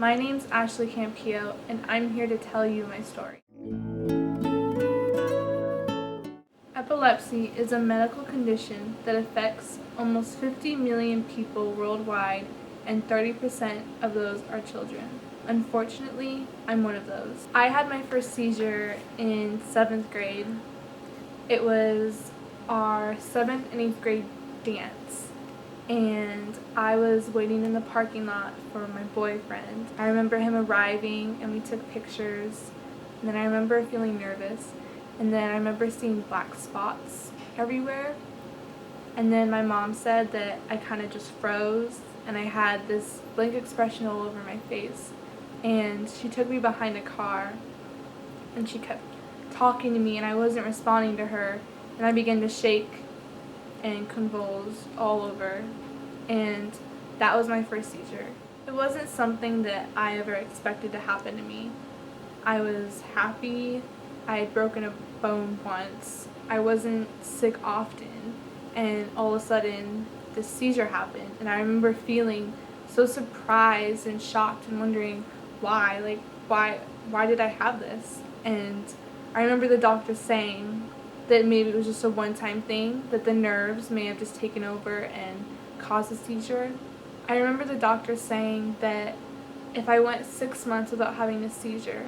My name's Ashley Campillo, and I'm here to tell you my story. Epilepsy is a medical condition that affects almost 50 million people worldwide, and 30% of those are children. Unfortunately, I'm one of those. I had my first seizure in 7th grade. It was our 7th and 8th grade dance, and I was waiting in the parking lot for my boyfriend. I remember him arriving, and we took pictures, and then I remember feeling nervous, and then I remember seeing black spots everywhere, and then my mom said that I kind of just froze, and I had this blank expression all over my face, and she took me behind a car, and she kept talking to me, and I wasn't responding to her, and I began to shake and convulse all over, and that was my first seizure. It wasn't something that I ever expected to happen to me. I was happy. I had broken a bone once. I wasn't sick often, and all of a sudden this seizure happened, and I remember feeling so surprised and shocked and wondering why did I have this? And I remember the doctor saying that maybe it was just a one-time thing, that the nerves may have just taken over and caused a seizure. I remember the doctor saying that if I went 6 months without having a seizure,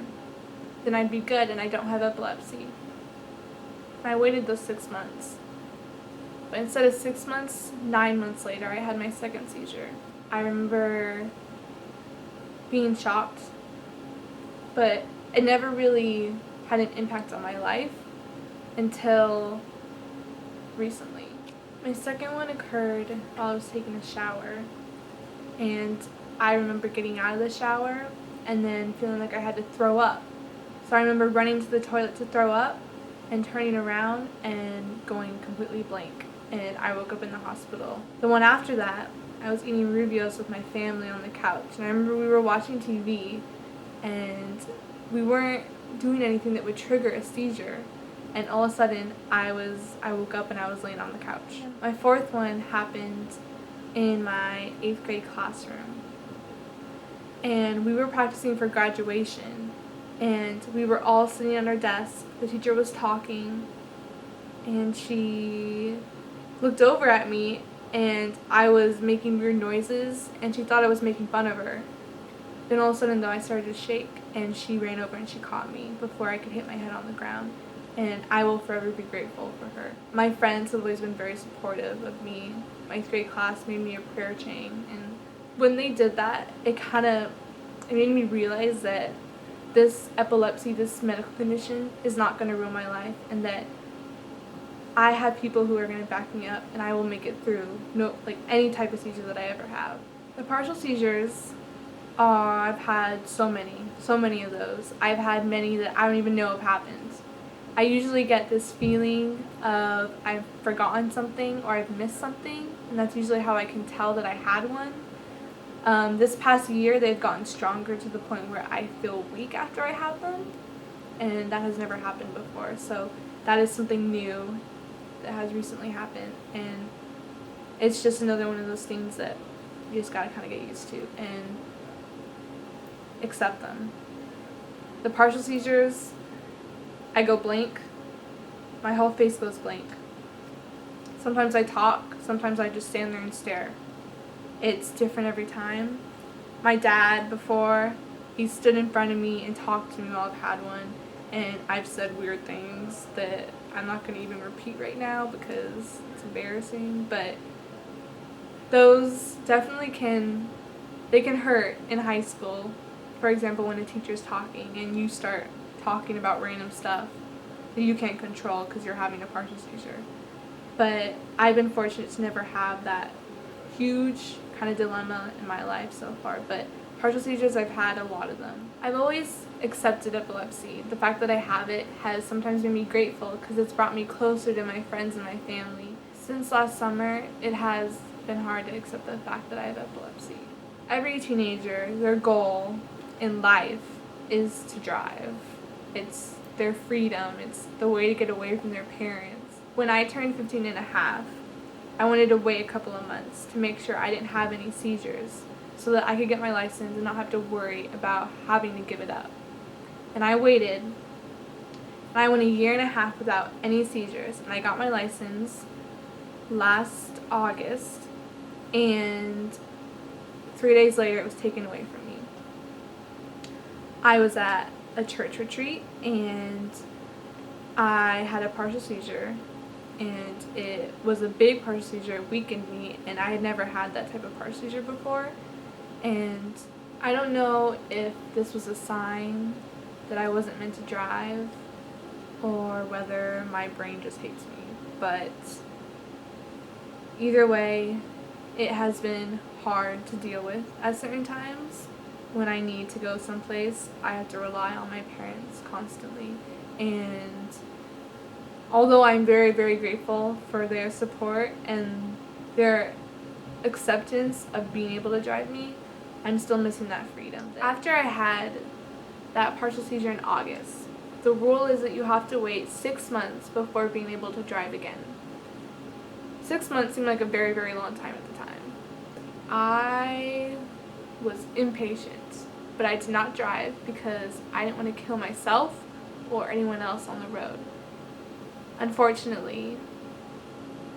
then I'd be good and I don't have epilepsy. And I waited those 6 months. But instead of 6 months, 9 months later, I had my second seizure. I remember being shocked, but it never really had an impact on my life until recently. My second one occurred while I was taking a shower, and I remember getting out of the shower and then feeling like I had to throw up. So I remember running to the toilet to throw up and turning around and going completely blank, and I woke up in the hospital. The one after that, I was eating Rubios with my family on the couch, and I remember we were watching TV, and we weren't doing anything that would trigger a seizure, and all of a sudden I woke up and I was laying on the couch. My fourth one happened in my 8th grade classroom, and we were practicing for graduation, and we were all sitting at our desks. The teacher was talking, and she looked over at me, and I was making weird noises, and she thought I was making fun of her. Then all of a sudden, though, I started to shake, and she ran over and she caught me before I could hit my head on the ground, and I will forever be grateful for her. My friends have always been very supportive of me. My 8th grade class made me a prayer chain, and when they did that, it made me realize that this epilepsy, this medical condition, is not going to ruin my life, and that I have people who are going to back me up, and I will make it through any type of seizure that I ever have. The partial seizures, I've had so many of those. I've had many that I don't even know have happened. I usually get this feeling of I've forgotten something or I've missed something, and that's usually how I can tell that I had one. This past year, they've gotten stronger to the point where I feel weak after I have them, and that has never happened before. So that is something new that has recently happened, and it's just another one of those things that you just gotta kind of get used to and accept them. The partial seizures, I go blank. My whole face goes blank. Sometimes I talk, sometimes I just stand there and stare. It's different every time. My dad, before, he stood in front of me and talked to me while I've had one, and I've said weird things that I'm not going to even repeat right now because it's embarrassing, but those definitely can hurt in high school. For example, when a teacher's talking and you start talking about random stuff that you can't control because you're having a partial seizure. But I've been fortunate to never have that huge kind of dilemma in my life so far, but partial seizures, I've had a lot of them. I've always accepted epilepsy. The fact that I have it has sometimes made me grateful because it's brought me closer to my friends and my family. Since last summer, it has been hard to accept the fact that I have epilepsy. Every teenager, their goal in life is to drive. It's their freedom. It's the way to get away from their parents. When I turned 15 and a half, I wanted to wait a couple of months to make sure I didn't have any seizures so that I could get my license and not have to worry about having to give it up. And I waited, and I went a year and a half without any seizures, and I got my license last August, and 3 days later it was taken away from me. I was at a church retreat, and I had a partial seizure, and it was a big partial seizure. It weakened me, and I had never had that type of partial seizure before. And I don't know if this was a sign that I wasn't meant to drive or whether my brain just hates me. But either way, it has been hard to deal with at certain times. When I need to go someplace, I have to rely on my parents constantly. And although I'm very, very grateful for their support and their acceptance of being able to drive me, I'm still missing that freedom. After I had that partial seizure in August, the rule is that you have to wait 6 months before being able to drive again. 6 months seemed like a very, very long time at the time. I was impatient, but I did not drive because I didn't want to kill myself or anyone else on the road. Unfortunately,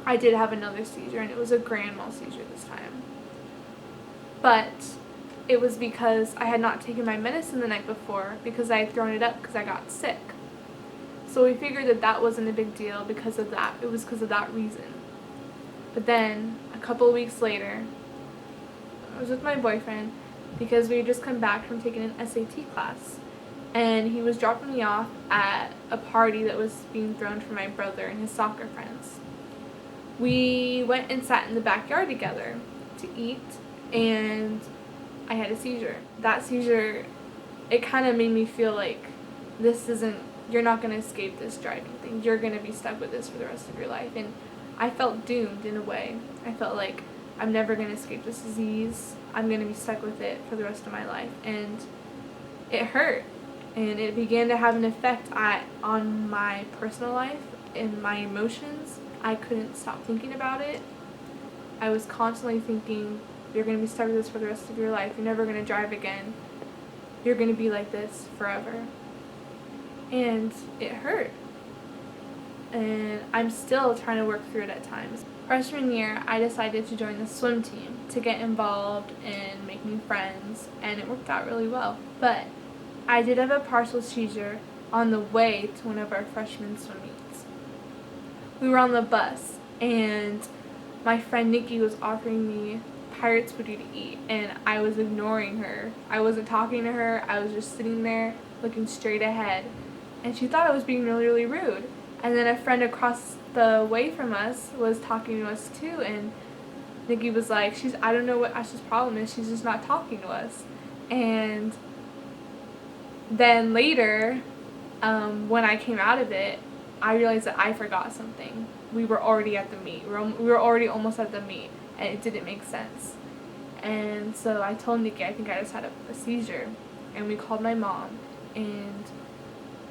I did have another seizure, and it was a grand mal seizure this time. But it was because I had not taken my medicine the night before because I had thrown it up because I got sick. So we figured that that wasn't a big deal because of that. It was because of that reason. But then, a couple of weeks later, I was with my boyfriend because we had just come back from taking an SAT class. And he was dropping me off at a party that was being thrown for my brother and his soccer friends. We went and sat in the backyard together to eat, and I had a seizure. That seizure, it kind of made me feel like you're not going to escape this driving thing. You're going to be stuck with this for the rest of your life. And I felt doomed in a way. I felt like I'm never going to escape this disease. I'm going to be stuck with it for the rest of my life. And it hurt. And it began to have an effect on my personal life and my emotions. I couldn't stop thinking about it. I was constantly thinking, you're going to be stuck with this for the rest of your life. You're never going to drive again. You're going to be like this forever. And it hurt. And I'm still trying to work through it at times. Freshman year, I decided to join the swim team to get involved in making friends, and it worked out really well. But I did have a partial seizure on the way to one of our freshman swim meets. We were on the bus, and my friend Nikki was offering me Pirate's booty to eat, and I was ignoring her. I wasn't talking to her. I was just sitting there looking straight ahead, and she thought I was being really, really rude. And then a friend across the way from us was talking to us too, and Nikki was like, I don't know what Ash's problem is. She's just not talking to us. And then later, when I came out of it, I realized that I forgot something. We were already at the meet. We were already almost at the meet, and it didn't make sense. And so I told Nikki I think I just had a seizure, and we called my mom, and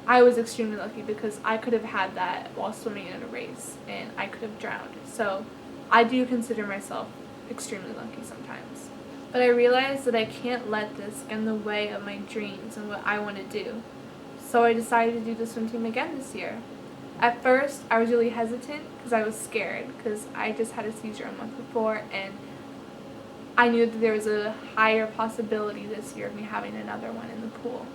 I was extremely lucky because I could have had that while swimming in a race, and I could have drowned. So I do consider myself extremely lucky sometimes. But I realized that I can't let this get in the way of my dreams and what I want to do. So I decided to do the swim team again this year. At first, I was really hesitant because I was scared because I just had a seizure a month before, and I knew that there was a higher possibility this year of me having another one in the pool.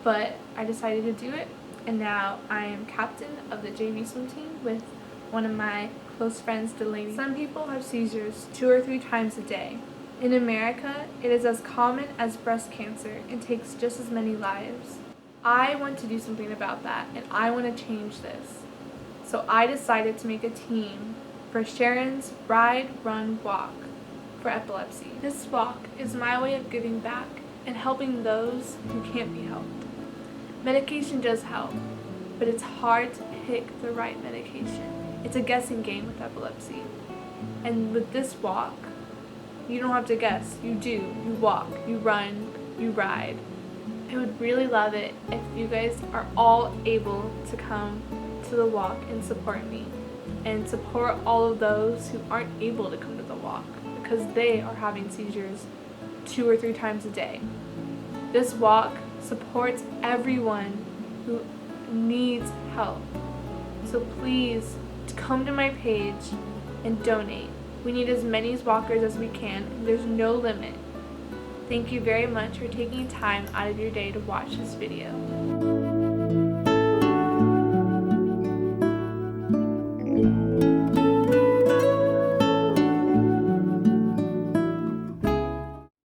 But I decided to do it, and now I am captain of the JV swim team with one of my close friends, Delaney. Some people have seizures 2 or 3 times a day. In America, it is as common as breast cancer and takes just as many lives. I want to do something about that, and I want to change this. So I decided to make a team for Sharon's Ride, Run, Walk for epilepsy. This walk is my way of giving back and helping those who can't be helped. Medication does help, but it's hard to pick the right medication. It's a guessing game with epilepsy. And with this walk, you don't have to guess. You do. You walk, you run, you ride. I would really love it if you guys are all able to come to the walk and support me, and support all of those who aren't able to come to the walk because they are having seizures 2 or 3 times a day. This walk supports everyone who needs help. So please come to my page and donate. We need as many walkers as we can. There's no limit. Thank you very much for taking time out of your day to watch this video.